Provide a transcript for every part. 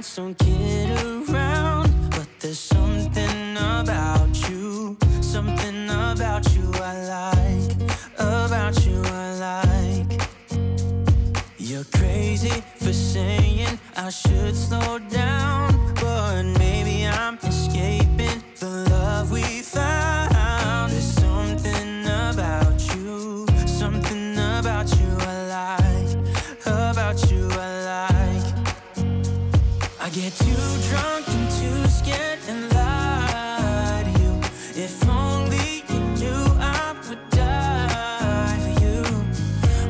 nights don't get around, but there's something about you, something about you I like, about you I like. You're crazy for saying I should slow down, but maybe I'm escaping the love we found. There's something about you, something about you I like, about you I like. I get too drunk and too scared and lie to you. If only you knew I would die for you.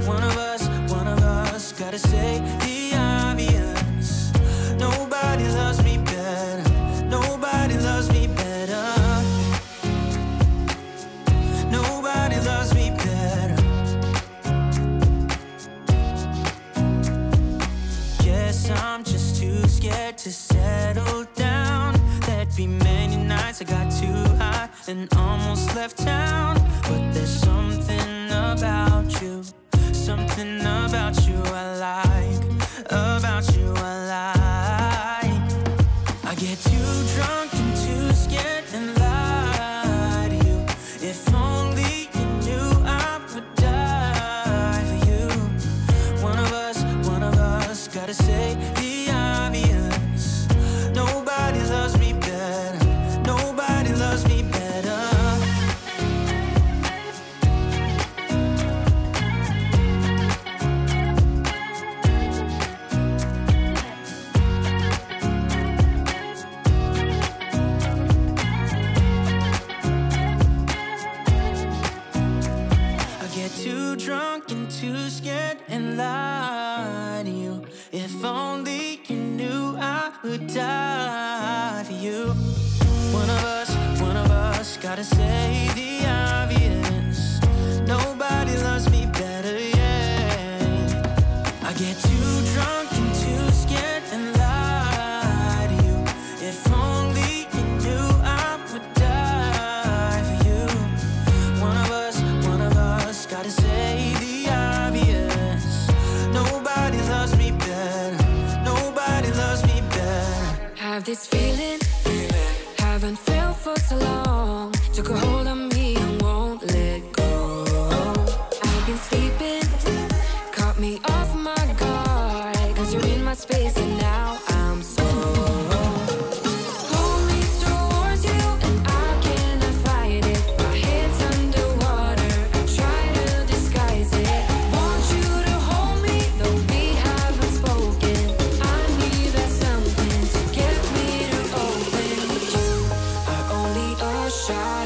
One of us gotta say the obvious. Nobody loves me better, nobody loves me better, nobody loves me better. Guess I'm just too scared to settle down. There'd be many nights I got too high and almost left town, but there's something about you, something about you I like, about you I like. I get too drunk and too scared and lie to you. If only you knew I would die for you. One of us gotta say the obvious. Nobody loves me better, nobody loves me better. Too drunk and too scared and lie to you. If only you knew I would die for you. One of us gotta say the obvious. Nobody loves me better, yeah. I get too drunk and too scared and lie to you. If only you knew I would die for you. One of us gotta say the obvious. Nobody loves me better, nobody loves me better. Have this feeling, haven't felt for so long. Took a hold of me and won't let go. I've been sleeping, caught me off my guard. Cause you're in my space and now I'm so. Hold me towards you and I cannot fight it. My head's underwater, I try to disguise it. Want you to hold me, though we haven't spoken. I need that something to get me to open. You are only a shot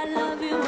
I love you.